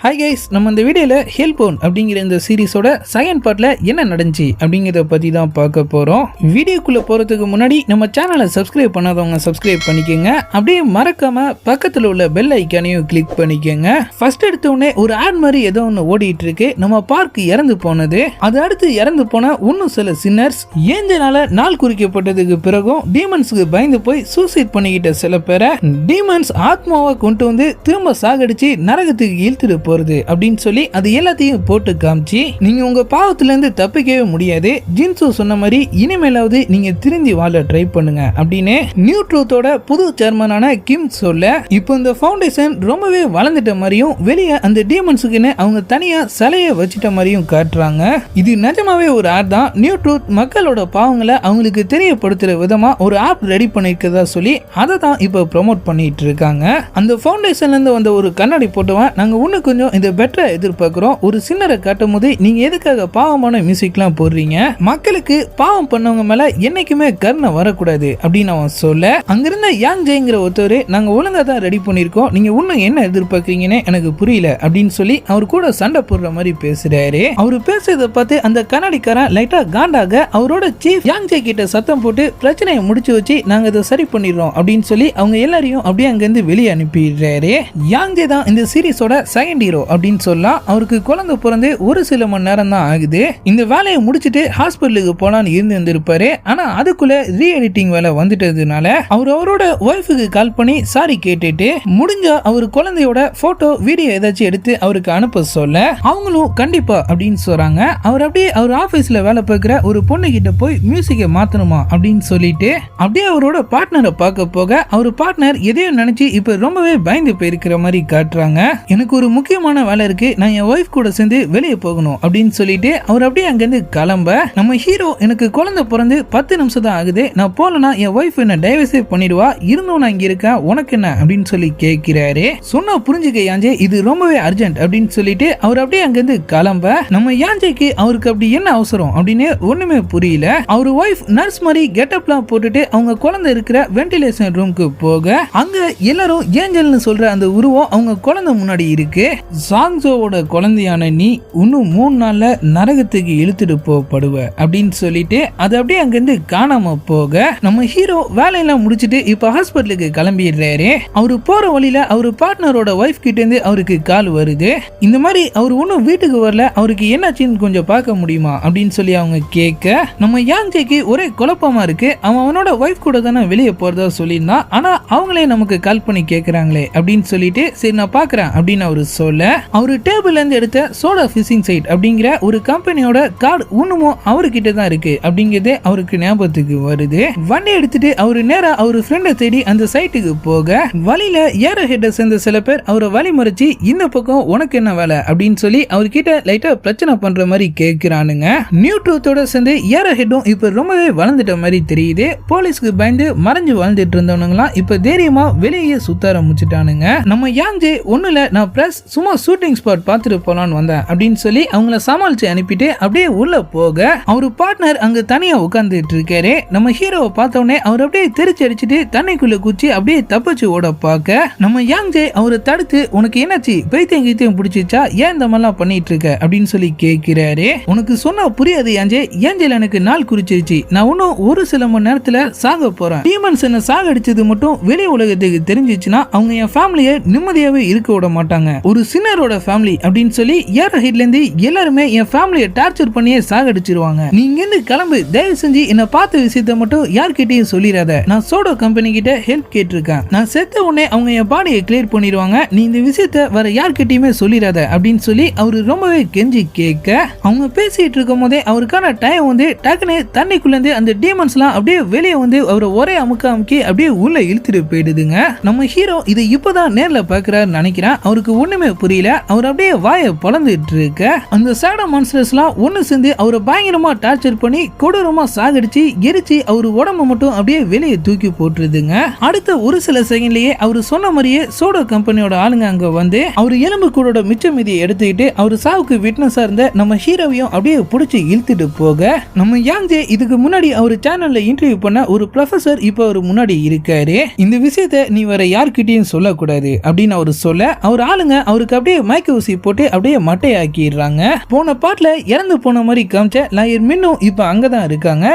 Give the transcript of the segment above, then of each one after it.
Hi guys, நம்ம இந்த வீடியோவில் ஹெல்போன் அப்படிங்கிற இந்த சீரீஸோட செகண்ட் பார்ட்டில் என்ன நடந்துச்சு அப்படிங்கிறத பற்றி தான் பார்க்க போகிறோம். வீடியோக்குள்ளே போகிறதுக்கு முன்னாடி நம்ம சேனலை சப்ஸ்கிரைப் பண்ணாதவங்க சப்ஸ்கிரைப் பண்ணிக்கோங்க. அப்படியே மறக்காமல் பக்கத்தில் உள்ள பெல் ஐக்கானையும் கிளிக் பண்ணிக்கோங்க. ஃபர்ஸ்ட் எடுத்த உடனே ஒரு ஆட் மாதிரி ஏதோ ஒன்று ஓடிட்டு இருக்கு. நம்ம பார்க் இறந்து போனது, அது அடுத்து இறந்து போன இன்னும் சில சின்னர்ஸ், ஏஞ்சலால நாள் குறிக்கப்பட்டதுக்கு பிறகும் டீமன்ஸுக்கு பயந்து போய் சூசைட் பண்ணிக்கிட்ட சில பேரை டீமன்ஸ் ஆத்மாவை கொண்டு வந்து திரும்ப சாகடிச்சு நரகத்துக்கு இழுத்துட்டு போறது அப்படின்னு சொல்லி அது எல்லாத்தையும் போட்டு காமிச்சு நீங்க உங்க பாவத்துல இருந்து தப்பிக்கவே முடியாது, ஜின்சு சொன்ன மாதிரி இனிமேலாவது நீங்க திருந்தி வாழ ட்ரை பண்ணுங்க அப்படின்னு நியூ ட்ரூத்தோட புது சேர்மனான கிம் சொல்ல, இப்போ இந்த ஃபவுண்டேஷன் ரொம்பவே வளர்ந்துட்ட மாதிரியும் வெளியே அந்த டீமன்ஸுக்குன்னு அவங்க தனியா சிலையை வச்சுட்ட மாதிரியும் காட்டுறாங்க. இது நிஜமாவே ஒரு ஆப் தான். நியூ ட்ரூத் மக்களோட பாவங்களை அவங்களுக்கு தெரியப்படுத்துற விதமா ஒரு ஆப் ரெடி பண்ணிருக்கதா சொல்லி அதை தான் இப்போ ப்ரொமோட் பண்ணிட்டு இருக்காங்க. அந்த ஃபவுண்டேஷன்ல இருந்து வந்த ஒரு கண்ணாடி போட்டுவன் நாங்க இன்னும் கொஞ்சம் இந்த பெட்டரை எதிர்பார்க்கிறோம். ஒரு சின்னரை காட்டும் போது நீங்க எதுக்காக பாவமான மியூசிக்லாம் போடுறீங்க, மக்களுக்கு பாவம் பண்ணவங்க மேல என்னைக்குமே கருணை வரக்கூடாது அப்படின்னு அவன் சொல்ல, அங்கிருந்த யாங் ஜெய்ங்கிற ஒருத்தர் நாங்க ஒழுங்கா தான் ரெடி பண்ணிருக்கோம், நீங்க இன்னும் என்ன எதிர்பார்க்கறீங்கன்னு எனக்கு புரியல அப்படின்னு சொல்லி அவர் கூட சண்டை போடுற மாதிரி பேசுறாரு. அவரு பேசுறத பார்த்து அந்த கண்ணாடிக்காரன் லைட்டா காண்டாக அவரோட சீஃப் யாங் ஜெய் கிட்ட சத்தம் போட்டு பிரச்சனையை முடிச்சு வச்சு நாங்க இதை சரி பண்ணிடுறோம் அப்படின்னு சொல்லி அவங்க எல்லாரையும் அப்படியே அங்கிருந்து வெளியே அனுப்பிடுறாரு. யாங் ஜெய் தான் இந்த சீரிஸோட செகண்ட் ஹீரோ அப்படின்னு சொல்லலாம். அவருக்கு குழந்தை பிறந்து ஒரு சில மணி நேரம் தான் ஆகுது. இந்த வேலையை முடிச்சுட்டு ஹாஸ்பிட்டலுக்கு போலான்னு இருந்திருப்பாரு. ஆனா அதுக்குள்ள ரீ எடிட்டிங் வேலை வந்துட்டதுனால அவர் அவரோட ஒய்ஃபுக்கு கால் பண்ணி சாரி கேட்டுட்டு முடிஞ்சா அவர் குழந்தையோட போட்டோ வீடியோ ஏதாச்சும் எடுத்து அவருக்கு அனுப்ப சொல்ல அவங்களும் கண்டிப்பா அப்படின்னு சொல்றாங்க. அவர் அப்படியே அவர் ஆபீஸ்ல வேலை பார்க்கிற ஒரு பொண்ணு கிட்ட போய் மியூசிக்கை மாத்தணுமா அப்படின்னு சொல்லிட்டு அப்படியே அவரோட பார்ட்னரை பார்க்க போக அவர் பார்ட்னர் எதையும் நினைச்சு இப்ப ரொம்பவே பயந்து போயிருக்கிற மாதிரி காட்டுறாங்க. எனக்கு ஒரு முக்கியமான வேலை இருக்கு, நான் என் ஒய்ஃப் கூட சேர்ந்து வெளியே போகணும் அப்படின்னு சொல்லிட்டு அவர் அப்படியே அங்கிருந்து கிளம்ப, நம்ம ஹீரோ எனக்கு குழந்தை பிறந்து 10 நிமிஷம் தான் ஆகுது, நான் போலனா என் ஒய்ஃப் என்ன டைவர்ஸே பண்ணிடுவா, இருந்தும் நான் இங்க இருக்கேன், உனக்கு என்ன அப்படின்னு சொல்லி கேட்கிறாரு. சொன்னா புரிஞ்சுக்க யாஞ்சே, இது ரொம்பவே அர்ஜென்ட் அப்படின்னு சொல்லிட்டு அவர் அப்படியே அங்கிருந்து கிளம்ப, நம்ம யாஞ்சேக்கு அவருக்கு அப்படி என்ன அவசரம் அப்படின்னு ஒண்ணுமே புரியல. அவர் ஒய்ஃப் நர்ஸ் மாதிரி கெட்டப்லாம் போட்டுட்டு அவங்க குழந்தை இருக்கிற வென்டிலேஷன் ரூமுக்கு போக அங்க எல்லாரும் ஏஞ்சல்னு சொல்ற அந்த உருவம் அவங்க குழந்தை முன்னாடி இருக்கு. சாங்ஸோட குழந்தையான நீ இன்னும் 3 நாள்ல நரகத்துக்கு இழுத்துட்டு போகப்படுவ அப்படின்னு சொல்லிட்டு அது அப்படியே அங்கிருந்து காணாம போக நம்ம ஹீரோ வேலையெல்லாம் முடிச்சுட்டு இப்ப ஹாஸ்பிட்டலுக்கு கிளம்பிடுறாரு. அவரு போற வழியில அவரு பார்ட்னரோட ஒய்ஃப் கிட்ட இருந்து அவருக்கு கால் வருது. இந்த மாதிரி அவர் இன்னும் வீட்டுக்கு வரல, அவருக்கு என்னாச்சுன்னு கொஞ்சம் பார்க்க முடியுமா அப்படின்னு சொல்லி அவங்க கேட்க, நம்ம யாங் ஜேக்கு ஒரே குழப்பமா இருக்கு. அவனோட ஒய்ஃப் கூட தானே வெளியே போறதா சொல்லியிருந்தான், ஆனா அவங்களே நமக்கு கால் பண்ணி கேட்கறாங்களே அப்படின்னு சொல்லிட்டு சரி நான் பாக்குறேன் அப்படின்னு அவரு சொல்ல, அவரு டேபிள்ல இருந்து எடுத்த சோடா ஃபிஷிங் சைட் அப்படிங்கிற ஒரு கம்பெனியோட கார்டு இன்னமும் அவர்கிட்ட தான் இருக்கு அப்படிங்கிறதே அவருக்கு ஞாபகத்துக்கு வருது. வண்டி எடுத்துட்டு அவரு நேரா அவரு ஃப்ரெண்டை தேடி அந்த சைட்டுக்கு போக வழியில ஏர ஹெட்டை சேர்ந்த சில பேர் அவரை வழி மறைச்சு இந்த பக்கம் உனக்கு என்ன வேலை அப்படின்னு சொல்லி அவர்கிட்ட லைட்டா பிரச்சனை பண்ற மாதிரி கேட்கிறானுங்க. நியூ ட்ரூத்தோட சேர்ந்து ஏர ஹெட்டும் இப்ப ரொம்பவே வளர்ந்துட்ட மாதிரி தெரியுது. போலீஸ்க்கு பயந்து மறைஞ்சு வாழ்ந்துட்டு இருந்தவனுங்களாம் இப்ப தைரியமா வெளியே சுத்த ஆரம்பிச்சுட்டானுங்க. நம்ம யாங் ஜே ஒண்ணுல நான் பிரஸ் சும்மா ஷூட்டிங் ஸ்பாட் பார்த்துட்டு போலான்னு வந்தேன் அப்படின்னு சொல்லி அவங்கள சமாளிச்சு அனுப்பிட்டு அப்படியே உள்ள போக அவரு பார்ட்னர் அங்க தனியா உட்கார்ந்துட்டு இருக்காரு. நம்ம ஹீரோவை பார்த்தோன்னே அவர் அப்படியே தெரிச்சு அடிச்சுட்டு தண்ணிக்குள்ள குச்சி அப்படியே தப்பிச்சு ஓட பார்க்க நம்ம யாங் ஜே அவரை தடுத்து உனக்கு என்னாச்சு, பைத்தியம் கீத்தியம் பிடிச்சிச்சா, ஏன் இந்த மாதிரிலாம் பண்ணிட்டு இருக்க அப்படின்னு சொல்லி கேட்கிறாரு. உனக்கு சொன்னா புரியாது யாஞ்சே, ஏஞ்சல் எனக்கு நாள் குறிச்சிருச்சு, நான் இன்னும் ஒரு சில மணி நேரத்துல சாக போறேன், டீமன்ஸ் என்ன சாக அடிச்சது மட்டும் வெளி உலகத்துக்கு தெரிஞ்சிச்சுன்னா அவங்க என் ஃபேமிலியை நிம்மதியாவே இருக்க விட மாட்டாங்க, ஒரு சின்னரோட ஃபேமிலி அப்படின்னு சொல்லி ஏற ஹெட்ல இருந்து எல்லாருமே என் ஃபேமிலியை டார்ச்சர் பண்ணியே சாகடிச்சிருவாங்க, நீங்க இருந்து கிளம்பு, தயவு செஞ்சு என்ன பார்த்த விஷயத்த மட்டும் யார்கிட்டயும் சொல்லிடாத, நான் சோடோ கம்பெனி கிட்ட ஹெல்ப் கேட்டிருக்கேன், நான் செத்த உடனே அவங்க என் பாடியை கிளியர் பண்ணிடுவாங்க, நீ இந்த விஷயத்த வேற யார்கிட்டயுமே சொல்லிடாத அப்படின்னு சொல்லி அவரு ரொம்பவே கெஞ்சி கேட்க, அவங்க பேசிட்டு இருக்கும் போதே அவருக்கான டைம் வந்து டக்குனு தண்ணிக்குள்ள இருந்து அந்த டீமன்ஸ்லாம் அப்படியே வெளியே வந்து அவரை ஒரே அமுக்கி அப்படியே உள்ள இழுத்துட்டு போயிடுதுங்க. நம்ம ஹீரோ இதை இப்பதான் நேர்ல பாக்குறாரு நினைக்கிறேன். அவருக்கு ஒண்ணுமே புரியல. அவர் அப்படியே வாயை பொளந்துட்டு இருக்க அந்த சாடா மான்ஸ்டர்ஸ்லாம் ஒன்னு சேர்ந்து அவரை பயங்கரமா டார்ச்சர் பண்ணி கொடூரமா சாகடிச்சு எரிச்சு அவர் உடம்ப மட்டும் அப்படியே வெளியே தூக்கி போட்டுருதுங்க. அடுத்த ஒரு சில செகண்ட்லயே அவர் சொன்ன மாதிரியே சோடோ கம்பெனியோட ஆளுங்க அங்க வந்து அவர் எலும்பு கூடோட மிச்ச மீதியை எடுத்துக்கிட்டு அவர் சாவுக்கு விட்னஸா இருந்த நம்ம ஹீரோவையும் அப்படியே புடிச்சு இழுத்துட்டு போக, நம்ம யாங் ஜே இதுக்கு முன்னாடி அவர் சேனல்ல இன்டர்வியூ பண்ண ஒரு ப்ரொஃபசர் இப்ப அவர் முன்னாடி இருக்காரு. இந்த விஷயத்தை நீ வேற யார்கிட்டயும் சொல்லக்கூடாது அப்படின்னு அவர் சொல்ல, அவர் ஆளுங்க அவருக்கு அவனுக்கு அப்படியே மயக்க ஊசி போட்டு அப்படியே மட்டையாக்கிடுறாங்க. போன பாட்டுல இறந்து போன மாதிரி காமிச்ச லாயர் மின்னும் இப்ப அங்கதான் இருக்காங்க.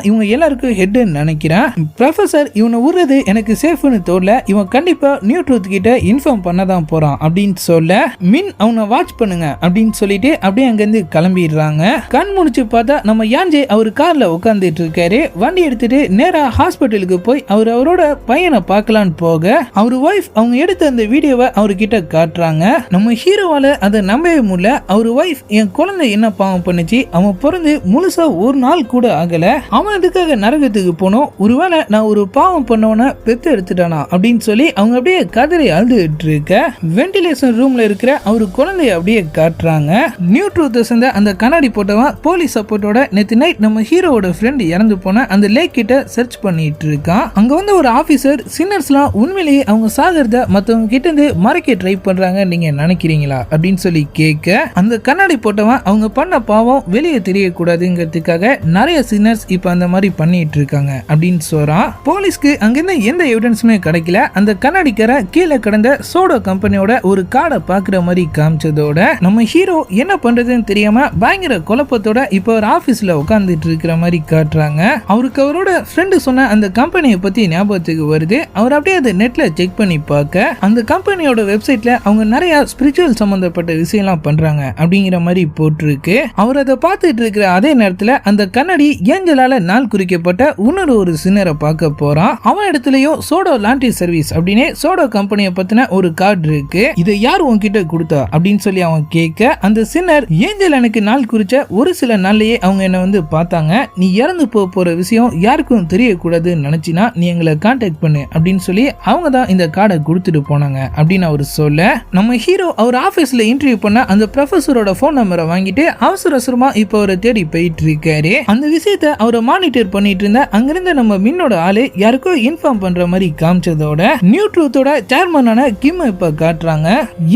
இவங்க எல்லாருக்கும் ஹெட்னு நினைக்கிறேன். ப்ரொஃபசர் இவனை விடுறது எனக்கு சேஃப்னு தோணல, இவன் கண்டிப்பா நியூ ட்ரூத் கிட்ட இன்ஃபார்ம் பண்ணதான் போறான் அப்படின்னு சொல்ல மின் அவனை வாட்ச் பண்ணுங்க அப்படின்னு சொல்லிட்டு அப்படியே அங்கிருந்து கிளம்பிடுறாங்க. கண் முடிச்சு பார்த்தா நம்ம யாஞ்சே அவர் கார்ல உட்கார்ந்துட்டு இருக்காரு. வண்டி எடுத்துட்டு நேரா ஹாஸ்பிட்டலுக்கு போய் அவரோட பையனை பார்க்கலான்னு போக அவர் ஒய்ஃப் அவங்க எடுத்த அந்த வீடியோவை அவர்கிட்ட காட்டுறாங்க. நம்ம ஹீரோவால அதை நம்பவே முடியல. அவர் ஒய்ஃப் என் குழந்தை என்ன பாவம் பண்ணுச்சு, அவன் பிறந்து முழுசா ஒரு நாள் கூட ஆகல, அவன் இதுக்காக நரகத்துக்கு போனோம், ஒருவேளை நான் ஒரு பாவம் பண்ணவன பெத்து எடுத்துட்டானா அப்படின்னு சொல்லி அவங்க அப்படியே கதறி அழுதுட்டு இருக்க வென்டிலேஷன் ரூம்ல இருக்கிற அவரு குழந்தைய அப்படியே காட்டுறாங்க. நியூ ட்ரூத் சேர்ந்த அந்த கண்ணாடி போட்டவன் போலீஸ் சப்போர்ட்டோட நேத்து நைட் நம்ம ஹீரோவோட ஃப்ரெண்ட் இறந்து போன அந்த லேக் கிட்ட சர்ச் பண்ணிட்டு இருக்கான். அங்க வந்து ஒரு ஆபீசர் சின்னர்ஸ்லாம் உண்மையிலேயே அவங்க சாகிறத மத்தவங்க கிட்ட இருந்து மறைக்க ட்ரை பண்றாங்க நீங்க நினைக்கிறீங்களா அப்படின்னு சொல்லி கேட்க அந்த கண்ணாடி போட்டவன் அவங்க பண்ண பாவம் வெளியே தெரியக்கூடாதுங்கிறதுக்காக நிறைய சின்னர்ஸ் இப்ப அந்த மாதிரி பண்ணிட்டு இருக்காங்க அப்படின்னு சொல்றான். போலீஸ்க்கு அங்கிருந்து எந்த எவிடன்ஸுமே கிடைக்கல. அந்த கண்ணாடிக்கார கீழே கிடந்த சோடோ கம்பெனியோட ஒரு கார்டை பாக்குற மாதிரி காமிச்சதோட நம்ம ஹீரோ என்ன பண்றதுன்னு தெரியாம பயங்கர குழப்பத்தோட இப்ப ஒரு ஆபீஸ்ல உட்கார்ந்துட்டு இருக்கிற மாதிரி காட்டுறாங்க. அவருக்கு அவரோட ஃப்ரெண்டு சொன்ன அந்த கம்பெனியை பத்தி ஞாபகத்துக்கு வருது. அவர் அப்படியே அதை நெட்ல செக் பண்ணி பார்க்க அந்த கம்பெனியோட வெப்சைட்ல அவங்க நிறைய ஸ்பிரிச்சுவல் சம்பந்தப்பட்ட விஷயம்லாம் பண்றாங்க அப்படிங்கிற மாதிரி போட்டிருக்கு. அவர் அதை பார்த்துட்டு இருக்கிற அதே நேரத்துல அந்த கண்ணாடி ஏஞ்சலால நாள் குறிக்கப்பட்ட இன்னொரு சின்னரை பார்க்க போறான். அவன் இடத்துலயும் சோடோ லாண்ட்ரி சர்வீஸ் அப்படின்னு சோடோ கம்பெனியை பத்தின ஒரு கார்டு இருக்கு. இதை யார் உன்கிட்ட கொடுத்தா அப்படின்னு சொல்லி அவன் கேட்க அந்த சின்னர் ஏஞ்சல் எனக்கு நாள் குறிச்ச ஒரு சில நாள்லயே அவங்க என்ன வந்து பார்த்தாங்க, நீ இறந்து போற விஷயம் யாருக்கும் தெரியக்கூடாதுன்னு நினைச்சினா நீ எங்களை கான்டாக்ட் பண்ணு அப்படின்னு சொல்லி அவங்க தான் இந்த கார்டை கொடுத்துட்டு போனாங்க அப்படின்னு அவர் சொல்ல நம்ம ஹீரோ அவர் ஆபீஸ்ல இன்டர்வியூ பண்ண அந்த ப்ரொஃபஸரோட போன் நம்பரை வாங்கிட்டு அவசரமா இப்ப அவரை தேடி போயிட்டு இருக்காரு. அந்த விஷயத்தை அவரை மானிட்டர் பண்ணிட்டு இருந்த அங்கிருந்த நம்ம மின்னோட ஆளு யாருக்கோ இன்ஃபார்ம் பண்ற மாதிரி காமிச்சதோட நியூ ட்ரூத்தோட சேர்மனான கிம் இப்ப காட்டுறாங்க.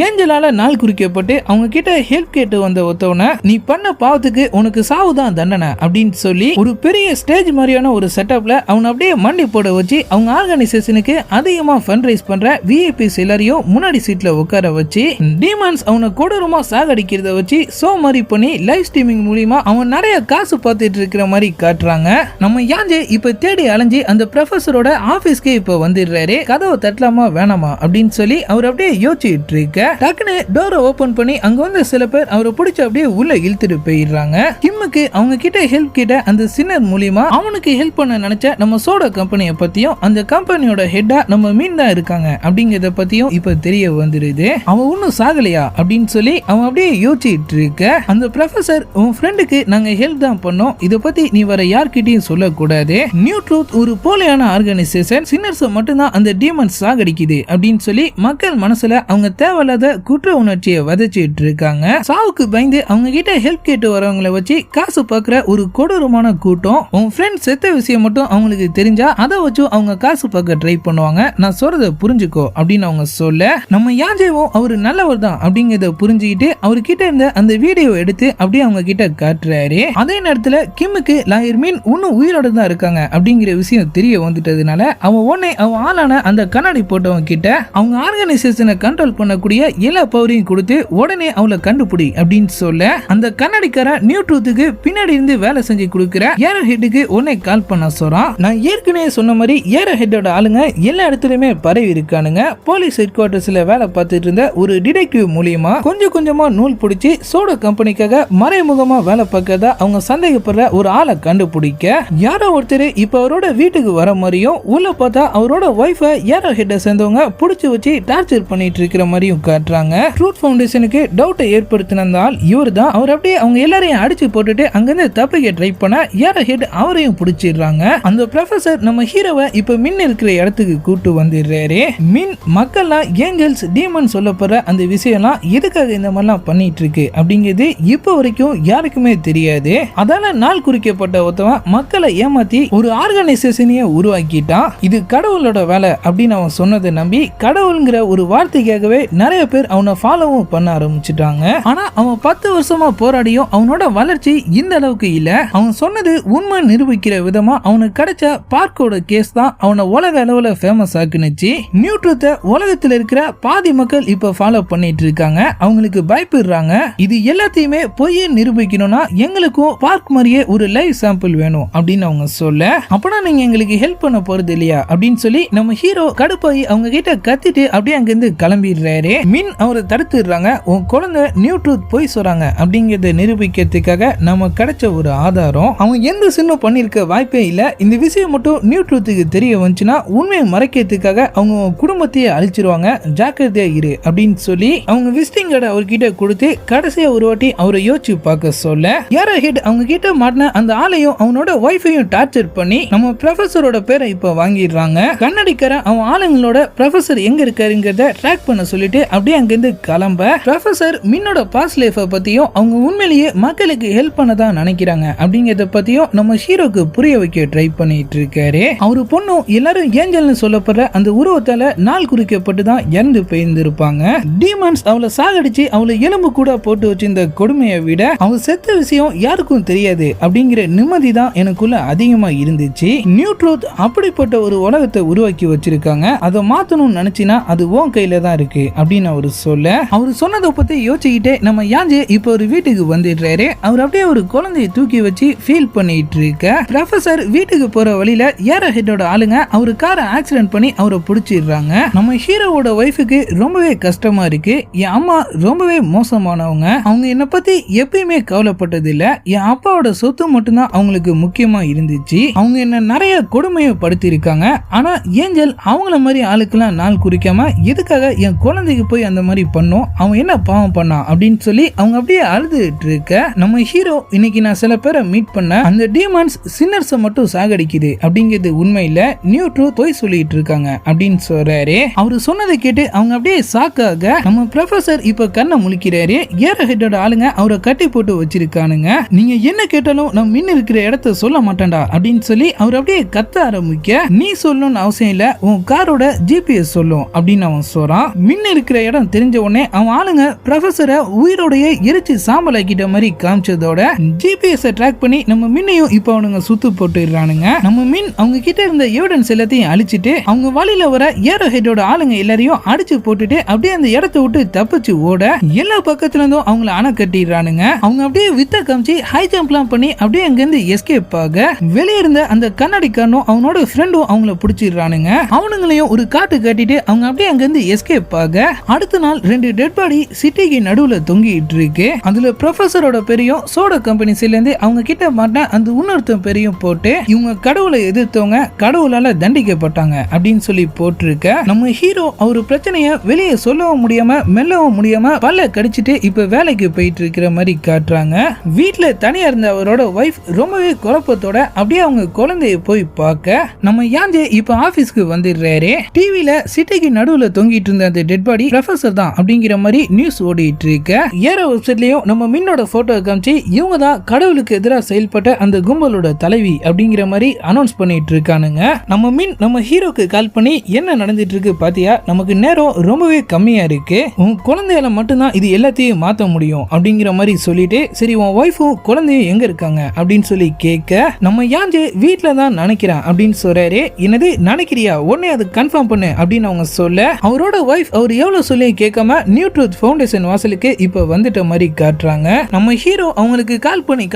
ஏஞ்சலால நாள் குறிக்கப்பட்டு அவங்க கிட்ட ஹெல்ப் கேட்டு வந்த ஒருத்தவன நீ பண்ண பாவத்துக்கு உனக்கு சாவுதான் தண்டனை அப்படின்னு சொல்லி ஒரு பெரிய ஸ்டேஜ் மாதிரியான ஒரு செட்டப்ல அவனை அப்படியே மண்டி போட வச்சு அவங்க ஆர்கனைசேஷனுக்கு அதிகமா ஃபண்ட் ரைஸ் பண்ற விஐபிஸ் எல்லாரையும் முன்னாடி சீட்ல உட்கார வச்சு டீமன்ஸ் அவனை கொடூரமா சாகடிக்கிறத வச்சு ஷோ மாதிரி பண்ணி லைவ் ஸ்ட்ரீமிங் மூலியமா அவன் நிறைய காசு பார்த்துட்டு இருக்கிற மாதிரி காட்டுறாங்க. நம்ம யாஞ்சே இப்ப தேடி அலைஞ்சு அந்த ப்ரொஃபஸரோட ஆபீஸ்க்கு இப்ப வந்துடுறாரு. கதவை தட்டலாமா வேணாமா அப்படின்னு சொல்லி அவர் அப்படியே யோசிச்சுட்டு இருக்க டக்குன்னு டோரை ஓபன் பண்ணி அங்க வந்து சில பேர் அவரை பிடிச்சி அப்படியே உள்ள இழுத்துட்டு போயிடுறாங்க. கிம்முக்கு அவங்க கிட்ட ஹெல்ப் கிட்ட அந்த சின்னர் மூலியமா அவனுக்கு ஹெல்ப் பண்ண நினைச்ச நம்ம சோடா கம்பெனியை பத்தியும் அந்த கம்பெனியோட ஹெட்டா நம்ம மீன் தான் இருக்காங்க அப்படிங்கறத பத்தியும் இப்ப தெரிய வந்துருது. அவன் ஒன்னும் சாகலையா அப்படின்னு சொல்லி அவன் அப்படியே யோசிச்சுட்டு இருக்க அந்த ப்ரொஃபசர் உன் ஃப்ரெண்டுக்கு நாங்க ஹெல்ப் தான் பண்ணோம், இத பத்தி நீ வர யார்கிட்டயும் சொல்லக்கூடாது, நியூ ட்ரூத் ஒரு போலியான ஆர்கனைசேஷன் சின்னர்ஸ் மட்டும்தான் அந்த டீமன்ஸ் சாகடிக்குது அப்படின்னு சொல்லி மக்கள் மனசுல அவங்க தேவையில்லாத குற்ற உணர்ச்சியை விதைச்சிட்டு இருக்காங்க. சாவுக்கு பயந்து அவங்க கிட்ட ஹெல்ப் கேட்டு வரவங்களை வச்சு காசு பாக்குற ஒரு கொடூரமான கூட்டம். உன் ஃப்ரெண்ட் செத்த விஷயம் மட்டும் அவங்களுக்கு தெரிஞ்சா அதை வச்சு அவங்க காசு பார்க்க ட்ரை பண்ணுவாங்க, நான் சொல்றத புரிஞ்சுக்கோ அப்படின்னு அவங்க சொல்ல நம்ம யாஞ்சேவும் அவரு நல்லவர் தான் அப்படிங்கறத புரிஞ்சுக்கிட்டு அவர்கிட்ட இருந்த அந்த வீடியோ எடுத்து அப்படியே அவங்க கிட்ட காட்டுறாரு. அதே நேரத்துல கிம்முக்கு லாயர் மீன் இன்னும் உயிரோட தான் இருக்காங்க அப்படிங்கிற விஷயம் தெரிய வந்துட்டதுனால அவன் உடனே அவன் ஆளான அந்த கண்ணாடி போட்டவங்க கிட்ட அவங்க ஆர்கனைசேஷனை கண்ட்ரோல் பண்ணக்கூடிய எல்லா பவரையும் கொடுத்து உடனே அவளை கண்டுபிடி அப்படின்னு சொல்ல அந்த கண்ணாடிக்கார நியூ ட்ரூத்துக்கு பின்னாடி இருந்து வேலை செஞ்சு கொடுக்கிற ஏரோ ஹெட்டுக்கு உடனே கால் பண்ண சொல்றான். நான் ஏற்கனவே சொன்ன மாதிரி ஏரோ ஹெட்டோட ஆளுங்க எல்லா இடத்துலயுமே பரவி இருக்கானுங்க. போலீஸ் ஹெட் குவார்டர்ஸ்ல வேலை பார்த்துட்டு இருந்த ஒரு டிடெக்டிவ் மூலியமா கொஞ்சமா நூல் பிடிச்சி சோடா கம்பெனிக்காக மறைமுகமா வேலை பார்க்கறதா அவங்க சந்தேகப்படுற ஒரு ஆளை கண்டுபிடிக்க யாரோ ஒருத்தர் இப்ப அவரோட வீட்டுக்கு வர மாதிரியும் உள்ள பார்த்தா அவரோட ஒய்ஃபை ஏரோ ஹெட்டை சேர்ந்தவங்க புடிச்சு வச்சு டார்ச்சர் பண்ணிட்டு இருக்கிற மாதிரியும் காட்டுறாங்க. ட்ரூத் ஃபவுண்டேஷனுக்கு டவுட்டை ஏற்படுத்தினால் இவர் தான். அவர் அப்படியே அவங்க எல்லாரையும் அடிச்சு போட்டுட்டு அங்கிருந்து தப்பிக்க ட்ரை பண்ண ஏரோ ஹெட் அவரையும் பிடிச்சிடுறாங்க. அந்த ப்ரொஃபசர் நம்ம ஹீரோவை இப்ப மின் இருக்கிற இடத்துக்கு கூட்டு வந்துடுறாரு. மின் மக்கள்லாம் ஏஞ்சல்ஸ் டீமன் சொல்லப்படுற அந்த விஷயம்லாம் எதுக்காக இந்த மாதிரிலாம் பண்ணிட்டு இருக்கு அப்படிங்கிறது இப்ப வரைக்கும் யாருக்குமே தெரியாது. அதால நாள் குறிக்கப்பட்ட ஒருத்தவன் மக்களை ஏமாத்தி ஒரு ஆர்கனைசேஷனையே உருவாக்கிட்டான். இது கடவுளோட வேலை அப்படின்னு அவன் சொன்னதை நம்பி கடவுள்ங்கிற ஒரு வார்த்தைக்காகவே நிறைய பேர் அவனை ஃபாலோவும் பண்ண ஆரம்பிச்சுட்டாங்க. ஆனா அவன் 10 வருஷமா போராடியும் அவனோட வளர்ச்சி இந்த அளவுக்கு இல்ல. அவன் சொன்னது உண்மை நிரூபிக்கிற விதமா அவனுக்கு கிடைச்ச பார்க்கோட கேஸ் தான் அவனை உலக அளவுல ஃபேமஸ் ஆக்குனுச்சு. நியூ ட்ரூத்தை உலகத்தில் இருக்கிற பாதி மக்கள் இப்ப ஃபாலோ பண்ணிட்டு இருக்காங்க, அவங்களுக்கு பயப்படுறாங்க. இது எல்லாத்தையுமே பொய் நிரூபிக்கணும்னா எங்களுக்கும் பார்க் மாதிரியே ஒரு லைவ் சாம்பிள் வேணும் அப்படின்னு அவங்க சொல்ல, அப்பனா நீங்க எங்களுக்கு ஹெல்ப் பண்ண போறது இல்லையா அப்படின்னு சொல்லி நம்ம ஹீரோ கடுப்பாயி அவங்க கிட்ட கத்திட்டு அப்படியே அங்கிருந்து கிளம்பிடுறாரு. மின் அவரை தடுத்துடுறாங்க. உன் குழந்தை நியூ ட்ரூத் போய் சொல்றாங்க அப்படிங்கறத நிரூபிக்கிறதுக்காக நம்ம கிடைச்ச ஒரு ஆதாரம். அவங்க எந்த சின்னம் பண்ணிருக்க வாய்ப்பே இல்ல. இந்த விஷயம் மட்டும் நியூ ட்ரூத்துக்கு தெரிய வந்துச்சுன்னா உண்மையை மறைக்கிறதுக்காக அவங்க குடும்பத்தையே அழிச்சிருவாங்க, ஜாக்கிரதையா இரு அப்படின்னு சொல்லி அவங்க விசிட்டிங் கார்டை அவர்கிட்ட கொடுத்து கடைசியா ஒரு வாட்டி அவரை யோசிச்சு பார்க்க சொல்ல, யாரோ ஹெட் அவங்க கிட்ட மாட்டின அந்த ஆளையும் அவனோட ஒய்ஃபையும் டார்ச்சர் பண்ணி நம்ம ப்ரொஃபஸரோட பேரை இப்ப வாங்கிடுறாங்க. கண்ணடிக்காரன் அவன் ஆளுங்களோட ப்ரொஃபஸர் எங்க இருக்காருங்கிறத ட்ராக் பண்ண சொல்லிட்டு அப்படியே அங்கிருந்து கிளம்ப, ப்ரொஃபஸர் மின்னோட பாஸ்ட் லைஃபை பத்தியும் அவங்க உண்மையிலேயே மக்களுக்கு ஹெல்ப் பண்ணதான் நினைக்கிறாங்க அப்படிங்கறத பத்தியும் நம்ம ஹீரோக்கு புரிய வைக்க ட்ரை பண்ணிட்டு இருக்காரு. அவரு பொண்ணும் எல்லாரும் ஏஞ்சல்னு சொல்லப்படுற அந்த உருவத்தால நாள் குறிக்கப்பட்டு தான் இறந்து போயிருந்திருப்பாங்க. டீமன்ஸ் அவளை சாகடிச்சு அவளை எலும்பு கூட போட்டு வச்சிருந்த கொடுமையை விட அவ செத்த விஷயம் யாருக்கும் தெரியாது அப்படிங்கிற நிம்மதி தான் எனக்குள்ள அதிகமா இருந்துச்சு. நியூ ட்ரூத் அப்படிப்பட்ட ஒரு உலகத்தை உருவாக்கி வச்சிருக்காங்க, அதை மாத்தணும்னு நினைச்சினா அது உன் கையில தான் இருக்கு அப்படின்னு அவரு சொல்ல, அவரு சொன்னதை பத்தி யோசிச்சுக்கிட்டே நம்ம யாஞ்சே இப்ப ஒரு வீட்டுக்கு வந்துடுறாரு. அவர் அப்படியே ஒரு குழந்தையை தூக்கி வச்சு ஃபீல் பண்ணிட்டு இருக்க, ப்ரொஃபசர் வீட்டுக்கு போற வழியில ஏரோ ஹெட்டோட ஆளுங்க அவரு காரை ஆக்சிடென்ட் பண்ணி அவரை பிடிச்சிடுறாங்க. நம்ம ஹீரோவோட ஒய்ஃபுக்கு ரொம்பவே கஷ்டமா இருக்கு. என் அம்மா ரொம்பவே மோசமானவங்க, அவங்க என்ன பத்தி எப்பயுமே கவலைப்பட்டது இல்ல, என் அப்பாவோட சொத்து மட்டும்தான் அவங்களுக்கு முக்கியமா இருந்துச்சு, அவங்க என்ன நிறைய கொடுமையை படுத்தி இருக்காங்க. ஆனா ஏஞ்சல் அவங்கள மாதிரி ஆளுக்கெல்லாம் நாள் குறிக்காம எதுக்காக என் குழந்தைக்கு போய் அந்த மாதிரி பண்ணோம், அவன் என்ன பாவம் பண்ணா அப்படின்னு சொல்லி அவங்க அப்படியே அழுதுட்டு இருக்க, நம்ம ஹீரோ இன்னைக்கு நான் சில பேரை மீட் பண்ண, அந்த டீமன்ஸ் சின்னர்ஸை மட்டும் சாகடிக்குது அப்படிங்கிறது உண்மை இல்ல, நியூ ட்ரூத் போய் சொல்லிட்டு இருக்காங்க அப்படின்னு சொல்றாரு. அவரு சொன்னதை கேட்டு அவங்க அப்படியே சாக்காக நம்ம ப்ரொஃபசர் இப்ப கண்ணை முழிக்கிறாரு. ஏரோ ஹெட்டோட ஆளுங்க அவரை கட்டி போட்டு வச்சிருக்கானுங்க, நீங்க என்ன கேட்டாலும் நான் மின் இருக்கிற இடத்த சொல்ல மாட்டேன்டா அப்படின்னு சொல்லி அவர் அப்படியே கத்த ஆரம்பிக்க, நீ சொல்லணும்னு அவசியம் இல்ல, உன் காரோட ஜிபிஎஸ் சொல்லும் அப்படின்னு அவன் சொல்றான். மின் இருக்கிற இடம் தெரிஞ்ச உடனே அவன் ஆளுங்க ப்ரொஃபசரை உயிரோடைய எரிச்சு சாம்பல் ஆக்கிட்ட மாதிரி காமிச்சதோட ஜிபிஎஸ் ட்ராக் பண்ணி நம்ம மின்னையும் இப்ப அவனுங்க சுத்து போட்டுறானுங்க. நம்ம மின் அவங்க கிட்ட இருந்த எவிடன்ஸ் எல்லாத்தையும் அழிச்சிட்டு அவங்க வழியில வர ஏரோ ஹெட்டோட ஆளுங்க எல்லாரையும் அடிச்சு போட்டுட்டு அப்படியே அந்த இடத்தை விட்டு தப்பிச்சு ஓட, எல்லா பக்கத்துல இருந்தும் அவங்கள அணை கட்டிடுறானுங்க. அவங்க அப்படியே வித்த காமிச்சு ஹை ஜம்ப்லாம் பண்ணி அப்படியே அங்க இருந்து எஸ்கேப் ஆக, வெளியே இருந்த அந்த கண்ணாடிக்காரனும் அவனோட ஃப்ரெண்டும் அவங்கள பிடிச்சிடுறானுங்க. அவனுங்களையும் ஒரு காட்டு கட்டிட்டு அவங்க அப்படியே அங்க இருந்து எஸ்கேப் ஆக, அடுத்த நாள் 2 டெட் பாடி சிட்டிக்கு நடுவுல தொங்கிட்டு இருக்கு. அதுல ப்ரொஃபசரோட பெரியும் சோடா கம்பெனிஸ்ல இருந்து அவங்க கிட்ட மாட்ட அந்த இன்னொருத்தன் பெரியும் போட்டு, இவங்க கடவுளை எதிர்த்தவங்க கடவுளால தண்டிக்கப்பட்டாங்க அப்படின்னு சொல்லி போட்டிருக்க, நம்ம ஹீரோ அவரு பிரச்சனைய வெளியே சொல்லவும் முடியாம மெல்லவும் முடியாம பல்ல கடிச்சிட்டு இப்ப வேலைக்கு போயிட்டு இருக்கிற மாதிரி காட்டுறாங்க. வீட்டுல தனியா இருந்த அவரோட ஒய்ஃப் ரொம்பவே குழப்பத்தோட அப்படியே அவங்க குழந்தைய போய் பார்க்க, நம்ம யாஞ்சே இப்ப ஆபீஸ்க்கு வந்துடுறாரு. டிவில சிட்டிக்கு நடுவுல தொங்கிட்டு இருந்த அந்த டெட் பாடி ப்ரொஃபசர் தான் அப்படிங்கிற மாதிரி நியூஸ் ஓடிட்டு இருக்க, ஏரோ வெப்சைட்லயும் நம்ம மின்னோட போட்டோ காமிச்சு இவங்க தான் கடவுளுக்கு எதிராக செயல்பட்ட அந்த கும்பலோட தலைவி அப்படிங்கிற மாதிரி அனௌன்ஸ் பண்ணிட்டு இருக்கானுங்க. நம்ம மின் நம்ம ஹீரோக்கு கால் பண்ணி என்ன நடந்துட்டு இருக்கு பாத்தியா, நமக்கு நேரம் ரொம்பவே கம்மியா இருக்கு, உன் குழந்தையால மட்டும்தான் இது எல்லாத்தையும் மாத்த முடியும் அப்படிங்கிற மாதிரி சொல்லிட்டு, சரி உன் ஒய்ஃபும் குழந்தையும் எங்க இருக்காங்க அப்படின்னு சொல்லி கேட்க, நம்ம யாஞ்சே வீட்டுல தான் நினைக்கிறான் அப்படின்னு சொல்றாரு. என்னது நினைக்கிறியா, உடனே அது கன்ஃபார்ம் பண்ணு அப்படின்னு அவங்க சொல்ல, அவரோட ஒய்ஃப் அவர் எவ்வளவு சொல்லி கேட்காம நியூ ட்ரூத் ஃபவுண்டேஷன் வாசலுக்கு இப்ப வந்துட்ட மாதிரி காட்டுறாங்க. நம்ம ஹீரோ அவங்களுக்கு கால் பண்ணி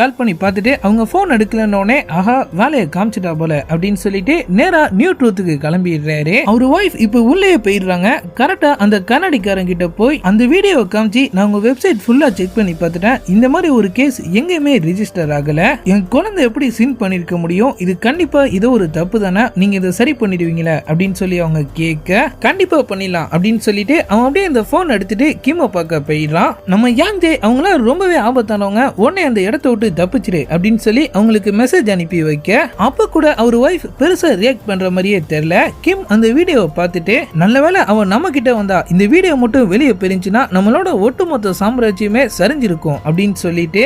பார்த்துட்டு அவங்க போன் எடுக்கலன்னே, ஆஹா வேலையை காமிச்சிட்டா போல அப்படின்னு சொல்லிட்டு நேரா நியூ ட்ரூத்துக்கு கிளம்பிடுறாரு. அவர் ஒய்ஃப் இப்ப உள்ளே போயிடுறாங்க. கரெக்டா அந்த கண்ணாடிக்காரன் கிட்ட போய் அந்த வீடியோவை காமிச்சு, நான் உங்க வெப்சைட் ஃபுல்லா செக் பண்ணி பார்த்துட்டேன், இந்த மாதிரி ஒரு கேஸ் எங்கேயுமே ரிஜிஸ்டர் ஆகல, என் குழந்தை எப்படி சின் பண்ணிருக்க முடியும், இது கண்டிப்பா இது ஒரு தப்பு தானே, நீங்க இதை சரி பண்ணிடுவீங்களா அப்படின்னு சொல்லி அவங்க கேட்க, கண்டிப்பா பண்ணிடலாம் அப்படின்னு சொல்லிட்டு அவன் அப்படியே அந்த போன் எடுத்துட்டு கிமோ பார்க்க போயிடுறான். நம்ம யாங்ஜே அவங்கள ரொம்பவே ஆபத்தானவங்க, உடனே அந்த இடத்தை விட்டு தப்பிச்சிரு அப்படின்னு சொல்லி அவங்களுக்கு மெசேஜ் அனுப்பி வைக்க, அப்ப கூட அவர் ஒய்ஃப் பெருசா ரியாக்ட் பண்ற மாதிரியே தெரியல. கிம் அந்த வீடியோவை பார்த்துட்டு, நல்லவேளை அவன் நம்ம கிட்ட வந்தா, இந்த வீடியோ மட்டும் வெளியே பிரிஞ்சுனா நம்மளோட ஒட்டுமொத்த சாம்ராஜ்யமே சரிஞ்சிருக்கும் அப்படின்னு சொல்லிட்டு,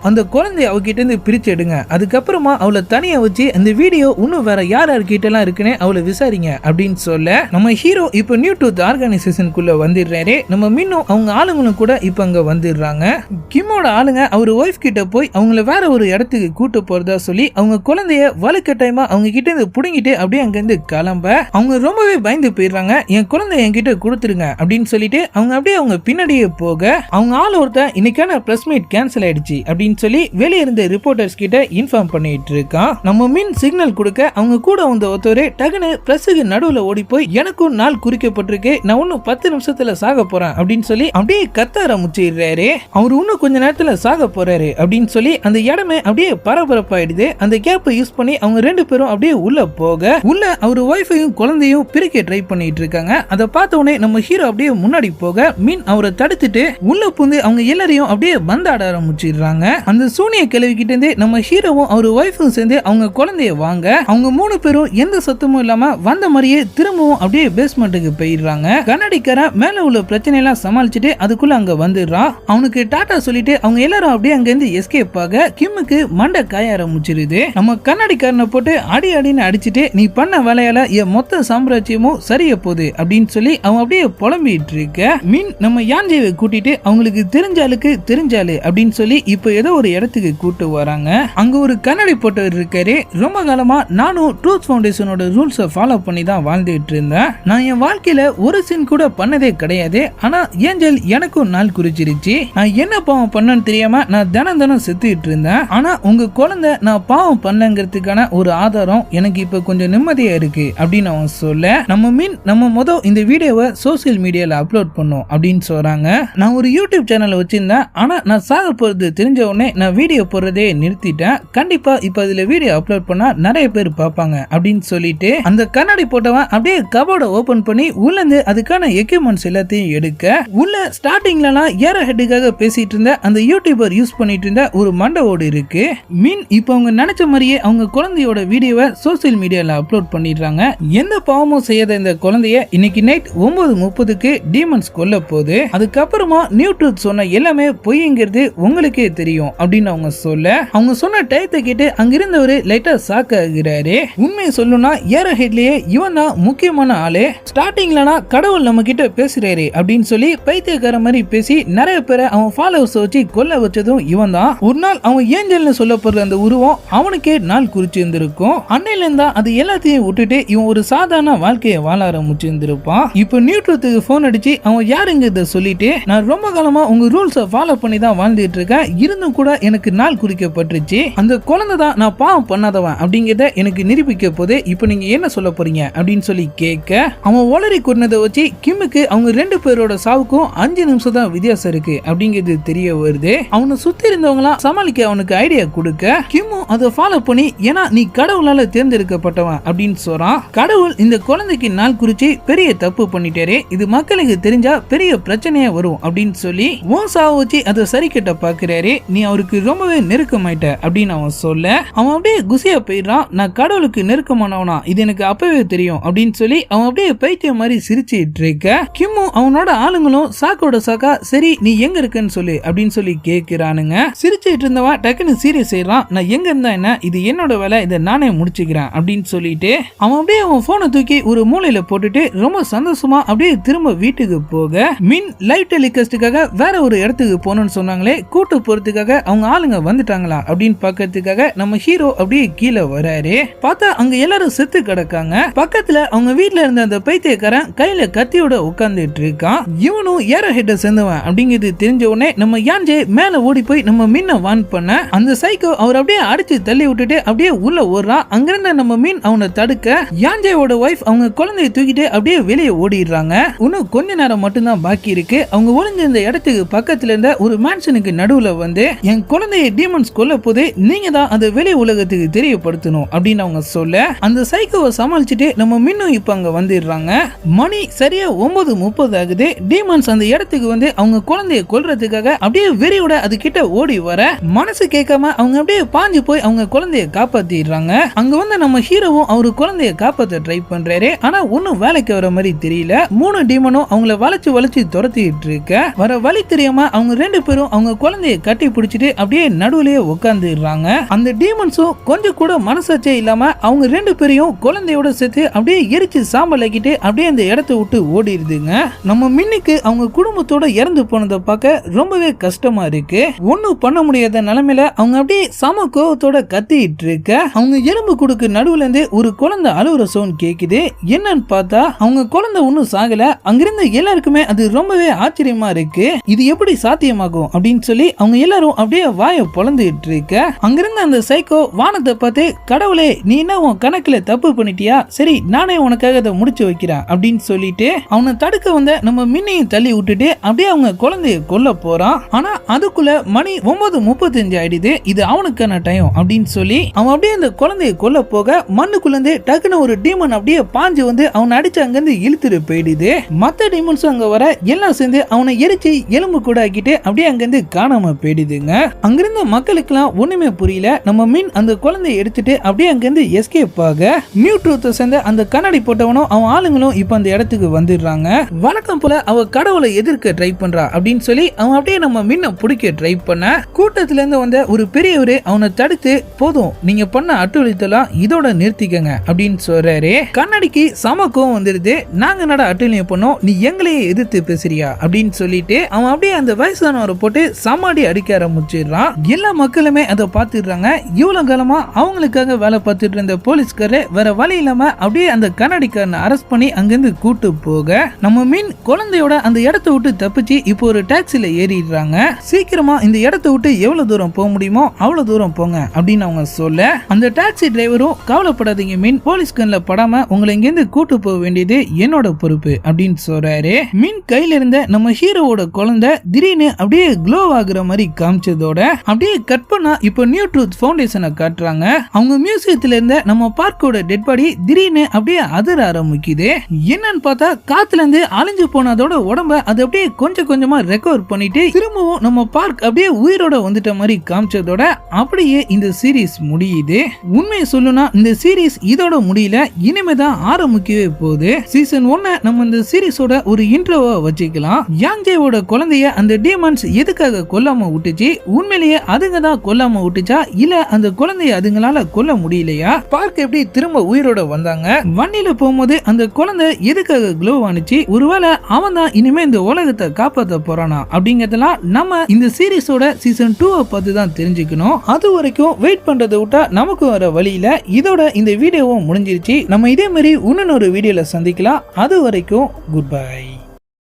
அந்த குழந்தைய அவகிட்ட இருந்து பிரிச்சு எடுங்க, அதுக்கப்புறமா அவளை தனியா வச்சு அந்த வீடியோ இன்னும் வேற யார் யார்கிட்ட எல்லாம் இருக்குன்னு அவளை விசாரிங்க அப்படின்னு சொல்ல, நம்ம ஹீரோ இப்ப நியூ ட்ரூத் ஆர்கனைசேஷனுக்குள்ள வந்துடுறாரு. நம்ம மின்னும் அவங்க ஆளுங்களும் கூட இப்ப அங்க வந்துடுறாங்க. கிம்மோட ஆளுங்க அவர் ஒய்ஃப் கிட்ட போய் அவங்கள வேற ஒரு இடத்துக்கு கூட்டு போறதா சொல்லி அவங்க குழந்தைய வலுக்கட்டாயமா அவங்க கிட்ட இருந்து புடுங்கிட்டு அப்படியே அங்க இருந்து கிளம்ப, அவங்க ரொம்பவே பயந்து போயிடுறாங்க. என் குழந்தை என்கிட்ட கொடுத்துருங்க அப்படின்னு சொல்லிட்டு அவங்க அப்படியே அவங்க பின்னாடியே போக அவங்க ஆள் ஒருத்தன் இன்னைக்கான பிரஸ் மீட் கேன்சல் ஆயிடுச்சு அப்படின்னு சொல்லி வெளியே இருந்த ரிப்போர்ட்டர்ஸ் கிட்ட இன்ஃபார்ம் பண்ணிட்டு இருக்கான். நம்ம மின் சிக்னல் கொடுக்க அவங்க கூட வந்த ஒருத்தர் டக்குன்னு பிரஸுக்கு நடுவுல ஓடி போய் எனக்கும் நாள் குறிக்கப்பட்டிருக்கு, நான் இன்னும் 10 நிமிஷத்துல சாக போறேன் அப்படின்னு சொல்லி அப்படியே கத்த ஆரம்பிச்சிடுறாரு. அவரு இன்னும் கொஞ்ச நேரத்துல சாக போறாரு அப்படின்னு சொல்லி அந்த இடமே அப்படியே பரபரப்பாயிடுது. அந்த கேப்பை யூஸ் பண்ணி அவங்க 2 பேரும் அப்படியே உள்ள போக உள்ள அவர் ஒய்ஃபையும் குழந்தையும் பிரிக்க ட்ரை பண்ணிட்டு இருக்காங்க. அதை பார்த்த உடனே நம்ம ஹீரோ அப்படியே முன்னாடி போக மீன் அவரை தடுத்துட்டு உள்ள புந்து அவங்க எல்லாரையும் அப்படியே பந்தாட ஆரம்பிச்சிடுறாங்க. அந்த சூனிய கிளவிக்கிட்ட இருந்து நம்ம ஹீரோவும் அவர் ஒய்ஃபும் சேர்ந்து அவங்க குழந்தைய வாங்க அவங்க 3 பேரும் எந்த சத்தமும் இல்லாம வந்த மாதிரியே திரும்பவும் அப்படியே பேஸ்மெண்ட்டுக்கு போயிடுறாங்க. கண்ணாடிக்காரன் மேல உள்ள பிரச்சனை எல்லாம் சமாளிச்சுட்டு அதுக்குள்ள அங்க வந்துடுறான். அவனுக்கு டாட்டா சொல்லிட்டு அவங்க எல்லாரும் அப்படியே அங்க இருந்து எஸ்கேப் ஆக கிம்முக்கு மண்டை காய ஆரம்பிச்சிருது. நம்ம கண்ணாடிக்காரனை போட்டு அடி அடின்னு அடிச்சுட்டு நீ பண்ண வேலையால என் மொத்த சாம்ராஜ்யமும் சரிய போகுது அப்படின்னு சொல்லி அவன் அப்படியே புலம்பிட்டு இருக்க மீன் நம்ம யாஞ்சேவை கூட்டிட்டு அவங்களுக்கு தெரிஞ்சாலு அப்படின்னு சொல்லி இப்ப ஏதோ ஒரு இடத்துக்கு கூட்டு வராங்க. அங்க ஒரு கண்ணாடி போட்டவர் இருக்காரு. ரொம்ப காலமா நானும் ட்ரூத் ஃபவுண்டேஷனோட ரூல்ஸை ஃபாலோ பண்ணி தான் வாழ்ந்துட்டு இருந்தேன். நான் என் வாழ்க்கையில ஒரு சீன் கூட பண்ணதே கிடையாது. ஆனா ஏஞ்சல் எனக்கும் நாள் குறிச்சிருச்சு. நான் என்ன பாவம் பண்ணேன்னு தெரியாம நான் தினம் செத்துட்டு இருந்தேன். ஆனா உங்க குழந்தை நான் பாவம் பண்ணலங்கிறதுக்கான ஒரு ஆதாரம் எனக்கு இப்ப கொஞ்சம் நிம்மதியா இருக்கு அப்படின்னு அவன் சொல்ல நம்ம முதல் இந்த வீடியோவை சோசியல் மீடியால அப்லோட் பண்ணோம் அப்படின்னு சொல்றாங்க. நான் ஒரு யூடியூப் சேனல் வச்சிருந்தேன். ஆனா நான் சாக போறது தெரிஞ்ச உடனே நான் வீடியோ போடுறதே நிறுத்திட்டேன். கண்டிப்பா இப்ப இதுல வீடியோ அப்லோட் பண்ணா நிறைய பேர் பார்ப்பாங்க அப்படின்னு சொல்லிட்டு அந்த கண்ணாடி போட்டவன் அப்படியே கபோர்ட ஓபன் பண்ணி உள்ள இருந்து அதுக்கான எக்யூப்மெண்ட்ஸ் எல்லாத்தையும் எடுக்க உள்ள ஸ்டார்டிங்லலாம் ஏரோ ஹெட்டுக்காக பேசிட்டு இருந்த அந்த யூடியூபர் யூஸ் பண்ணிட்டு இருந்த ஒரு மண்டவோடு இருக்கு. மீன் இப்ப அவங்க நினைச்ச மாதிரியே அவங்க குழந்தையோட வீடியோவை சோசியல் மீடியால அப்லோட் பண்ணிடுறாங்க. எந்த பாவமும் செய்யாத இந்த குழந்தைய இன்னைக்கு நைட் 9:30க்கு டீமன்ஸ் கொல்ல போகுது. அதுக்கப்புறமா நியூ ட்ரூத் சொன்ன எல்லாமே பொய்ங்கிறது உங்களுக்கே தெரியும் அப்படின்னு அவங்க சொல்ல அவங்க சொன்ன டயத்தை கேட்டு அங்கிருந்தவரு லைட்டா ஷாக் ஆகிறாரு. உண்மையை சொல்லணும்னா ஏரோ ஹெட்லயே இவன் தான் முக்கியமான ஆளு. ஸ்டார்டிங்லனா கடவுள் நம்ம கிட்ட பேசுறாரு அப்படின்னு சொல்லி பைத்தியக்கார மாதிரி பேசி நிறைய பேரை அவன் ஃபாலோவர்ஸ் வச்சு கொல்ல வச்சதும் இவன் தான். ஒரு நாள் அவன் ஏஞ்சல்னு சொல்லப்படுற அந்த உருவம் அவனுக்கே நாள் குறிச்சிருந்திருக்கும். அன்னையில இருந்தா அது எல்லாத்தையும் விட்டுட்டு இவன் ஒரு சாதாரண வாழ்க்கையை வாழ ஆரம்பிச்சிருந்திருப்பான். இப்ப நியூ ட்ரூத்துக்கு போன் அடிச்சு அவன் யாருங்கிறத சொல்லிட்டு நான் ரொம்ப காலமா உங்க ரூல்ஸை ஃபாலோ பண்ணி தான் வாழ்ந்துட்டு இருக்கேன். இருந்தும் கூட எனக்கு நாள் குறிக்கப்பட்டுருச்சு. அந்த குழந்தை தான் நான் பாவம் பண்ணாதவன் அப்படிங்கிறத எனக்கு நிரூபிக்க போது இப்ப நீங்க என்ன சொல்ல போறீங்க அப்படின்னு சொல்லி கேட்க அவன் ஒளரி கொண்டதை வச்சு கிம்முக்கு அவங்க 2 பேரோட சாவுக்கும் 5 நிமிஷம் தான் வித்தியாசம் இருக்கு அப்படிங்கிறது தெரிய வருது. அவனை சுத்தி இருந்தவங்களாம் சமாளிக்க அவனுக்கு ஐடியா கொடுக்க கிம்மும் அதை ஃபாலோ பண்ணி ஏன்னா நீ கடவுளால தேர்ந்தெடுக்கப்பட்டவன் அப்படின்னு சொல்றான். கடவுள் இந்த குழந்தைக்கு நாள் குறிச்சு பெரிய தப்பு பண்ணிட்டாரு. இது மக்களுக்கு தெரிஞ்சா பெரிய பிரச்சனையா வரும் அப்படின்னு சொல்லி உன் சாவை வச்சு அதை சரி கட்ட பாக்குறாரு. நீ அவருக்கு ரொம்பவே நெருக்கமாயிட்ட அப்படின்னு அவன் சொல்ல அவன் அப்படியே குசியா போயிடுறான். நான் கடவுளுக்கு நெருக்கமானவனா இது எனக்கு அப்பவே தெரியும் அப்படின்னு சொல்லி அவன் அப்படியே பைத்தியம் மாதிரி சிரிச்சிட்டு இருக்க கிம்மும் அவனோட ஆளுங்களும் சாக்கோட சாக்கா சரி நீ எங்க இருக்குன்னு சொல்லு அப்படின்னு சொல்லி கேட்கிறானுங்க. சிரிச்சிட்டு இருந்தவன் டக்குன்னு சீரியஸ் ஆயிடுறான். நான் எங்க இருந்தா என்ன, இது என்னோட வேலை, இதை நானே முடிச்சுக்கிறேன் அப்படின்னு சொல்லிட்டு அவன் அப்படியே அவன் போனை தூக்கி ஒரு மூலையில போட்டுட்டு ரொம்ப சந்தோஷமா அப்படியே திரும்ப வீட்டுக்கு போக மின் லைவ் டெலிகாஸ்டுக்காக வேற ஒரு இடத்துக்கு போகணும்னு சொன்னாங்களே கூட்டு போறதுக்காக அவங்க ஆளுங்க வந்துட்டாங்களா அப்படின்னு பாக்கிறதுக்காக நம்ம ஹீரோ அப்படியே கீழே வராரு. பார்த்தா அங்க எல்லாரும் செத்து கிடக்காங்க. பக்கத்துல அவங்க வீட்டுல இருந்த அந்த பைத்தியக்காரன் கையில கத்தியோட உட்கார்ந்துட்டு இருக்கான். இவனும் ஏரோ ஹெட்ட சேர்ந்தவன் அப்படிங்கிறது தெரிஞ்ச உடனே நம்ம யாஞ்சே மேல ஓடி போய் நம்ம மின்ன வான் பண்ண அந்த சைக்கோ அவர் அப்படியே அடிச்சு தள்ளி விட்டுட்டு அப்படியே உள்ள ஓடுறான். அங்கிருந்த நம்ம மீன் அவனை தடுக்க யாஞ்சேவோட வைஃப் அவங்க குழந்தையை தூக்கிட்டு அப்படியே வெளியே ஓடிடுறாங்க. இன்னும் கொஞ்ச நேரம் மட்டும்தான் பாக்கி இருக்கு. அவங்க ஒளிஞ்சிருந்த இடத்துக்கு பக்கத்துல இருந்த ஒரு மேன்ஷனுக்கு நடுவுல வந்து என் குழந்தையை டீமன்ஸ் கொல்ல போது நீங்க தான் அதை வெளி உலகத்துக்கு தெரியப்படுத்தணும் அப்படின்னு அவங்க சொல்ல அந்த சைக்கோவை சமாளிச்சுட்டு நம்ம மின்னும் இப்ப அங்க வந்துடுறாங்க. மணி சரியா 9:30 ஆகுது. டீமன்ஸ் அந்த இடத்துக்கு வந்து அவங்க குழந்தைய கொல்றதுக்காக அப்படியே வெறியோட அது கிட்ட ஓடி வர மனசு கேட்காம அவங்க அப்படியே பாஞ்சு போய் அவங்க குழந்தைய காப்பாத்திடுறாங்க. அங்க வந்து நம்ம ஹீரோவும் அவரு குழந்தைய காப்பாத்த ட்ரை பண்றாரு. ஆனா ஒன்னும் வேலைக்கு வர மாதிரி தெரியல. 3 டீமனும் அவங்கள வளைச்சு துரத்திட்டு இருக்க வர வழி தெரியாம அவங்க 2 பேரும் அவங்க குழந்தைய கட்டி பிடிச்சிட்டு அப்படியே நடுவுலயே உட்கார்ந்துடுறாங்க. அந்த டீமன்ஸும் கொஞ்சம் கூட மனசாட்சியே இல்லாம அவங்க 2 பேரையும் குழந்தையோட சேர்த்து அப்படியே எரிச்சு சாம்பல் ஆக்கிட்டு அப்படியே அந்த இடத்தை விட்டு ஓடிடுதுங்க. நம்ம மின்னுக்கு அவங்க குடும்பத்தோட இறந்து போனதை பார்க்க ரொம்பவே கஷ்டமா இருக்கு. ஒன்னும் பண்ண முடியாத நிலைமையில அவங்க அப்படியே சம கோவத்தோட கத்திட்டு இருக்க அவங்க எலும்பு குடுக்கு நடுவுல இருந்து ஒரு குழந்தை அழுவுற சவுண்ட் கேக்குது. என்னன்னு பார்த்தா அவங்க குழந்தை ஒன்னும் சாகல. அங்கிருந்த எல்லாருக்குமே அது ரொம்பவே ஆச்சரியமா இருக்கு. இது எப்படி சாத்தியமாகும் அப்படின்னு சொல்லி அவங்க எல்லாரும் அப்படியே வாயை பொளந்துட்டு இருக்க, அங்கிருந்த அந்த சைக்கோ வானத்தை பார்த்து, கடவுளே நீ என்ன உன் கணக்குல தப்பு பண்ணிட்டியா, சரி நானே உனக்காக அதை முடிச்சு வைக்கிறேன் அப்படின்னு சொல்லிட்டு அவனை தடுக்க வந்த நம்ம மின்னையும் தள்ளி விட்டுட்டு அப்படியே அவங்க குழந்தைய கொல்ல போறான். ஆனா அதுக்குள்ள மணி 9:35 ஆயிடுது, இது அவனுக்கான டைம் அப்படின்னு சொல்லி அவன் அப்படியே அந்த குழந்தைய கொல்ல போக மண்ணுக்குள்ள இருந்து டக்குன்னு ஒரு டீமன் அப்படியே பாஞ்சு வந்து அவனை அடிச்சு அங்கிருந்து இழுத்துட்டு போயிடுது. மத்த டீமன்ஸும் அங்க வர எல்லாம் சேர்ந்து அவனை எரிச்சு எலும்பு கூட ஆக்கிட்டு அப்படியே அங்கிருந்து காணாம போயிடுதுங்க. அங்கிருந்த மக்களுக்கெல்லாம் ஒண்ணுமே புரியல. நம்ம மீன் அந்த குழந்தைய எடுத்துட்டு அப்படியே அங்கிருந்து எஸ்கேப் ஆக நியூ ட்ரூத்தை சேர்ந்த அந்த கண்ணாடி போட்டவனும் அவன் ஆளுங்களும் இப்ப அந்த இடத்துக்கு வந்துடுறாங்க. வழக்கம் போல அவ கடவுளை எதிர்க்க ட்ரை பண்றா அப்படின்னு சொல்லி அவன் அப்படியே நம்ம மீனை பிடிக்க ட்ரை பண்ண, கூட்டத்துல இருந்து வந்த ஒரு பெரியவரு அவனை தடுத்து, போதும் நீங்க பண்ண அட்டுழித்தெல்லாம் இதோட நிறுத்திக்கங்க அப்படின்னு சொல்றாரு. கண்ணாடிக்கு சமக்கம் வந்துடுது. நாங்க நட அட்டுழியம் பண்ணோம், நீ எங்களையே எதிர்த்து பேசுறியா அப்படின்னு சொல்லிட்டு அவன் அப்படியே அந்த வயசானவரை போட்டு சமாடி அடிக்க ஆரம்பிச்சிடுறான். எல்லா மக்களுமே அதை பார்த்துடுறாங்க. இவ்வளவு காலமா அவங்களுக்காக வேலை பார்த்துட்டு இருந்த போலீஸ்காரே வேற வழி இல்லாம அப்படியே அந்த கண்ணாடிக்காரனை அரெஸ்ட் பண்ணி அங்கிருந்து கூட்டு போக, நம்ம மீன் குழந்தையோட அந்த இடத்தை விட்டு தப்பிச்சு இப்போ ஒரு டாக்ஸில ஏறிடுறாங்க. சீக்கிரமா இந்த இடத்தை விட்டு எவ்வளவு தூரம் போக முடியுமோ அவ்வளவு தூரம் போங்க அப்படின்னு அவங்க சொல்ல, அந்த டாக்ஸி டிரைவரும் கவலைப்படாதீங்க மீன், போலீஸ் கண்ணில் படாம உங்களை இங்கிருந்து கூட்டு போக வேண்டியது என்னோட பொறுப்பு அப்படின்னு சொல்றாரு. மீன் கையில இருந்த நம்ம ஹீரோவோட குழந்தை திடீர்னு அப்படியே க்ளோ ஆகுற மாதிரி காமிச்சதோட அப்படியே கட் பண்ணா இப்போ நியூ ட்ரூத் ஃபவுண்டேஷனை காட்டுறாங்க. அவங்க மியூசியத்துல இருந்த நம்ம பார்க்கோட டெட் பாடி திடீர்னு அப்படியே அதிர ஆரம்பிக்குது. என்னன்னு பார்த்தா காத்துல இருந்து அழிஞ்சு போனதோட உடம்ப அது அப்படியே கொஞ்சம் கொஞ்சமா ரெக்கவர் பண்ணிட்டு திரும்பவும் நம்ம பார்க் அப்படியே உயிரோட வந்துட்ட மாதிரி காமிச்சதோட அப்படியே இந்த சீரீஸ் முடியுது. உண்மையை சொல்லணும்னா இந்த சீரீஸ் இதோட முடியல, இனிமேதான் ஆரம்பிக்கவே போகுது. சீசன் 1 நம்ம இந்த சீரீஸோட ஒரு இன்ட்ரோவா வச்சுக்கலாம். யாங்ஜேவோட குழந்தைய அந்த டீமன்ஸ் எதுக்காக கொல்லாம விட்டுச்சு, உண்மையிலேயே அதுங்க தான் கொல்லாம விட்டுச்சா இல்ல அந்த குழந்தைய அதுங்களால கொல்ல முடியலையா, பார்க்க எப்படி திரும்ப உயிரோட வந்தாங்க, வண்டியில போகும்போது அந்த குழந்தை எதுக்காக க்ளோ ஆனிச்சு, ஒருவேளை அவன் தான் இனிமே இந்த உலகத்தை காப்பாத்த போறானா அப்படிங்கறதெல்லாம் நம்ம இந்த சீரீஸோட சீசன் 2 பார்த்து தான் தெரிஞ்சுக்கணும். அது வரைக்கும் வெயிட் பண்றதை விட்டா நமக்கு வர வழியில இதோட இந்த வீடியோவும் முடிஞ்சிருச்சு. நம்ம இதே மாதிரி இன்னொரு வீடியோல சந்திக்கலாம். அது வரைக்கும் குட் பை.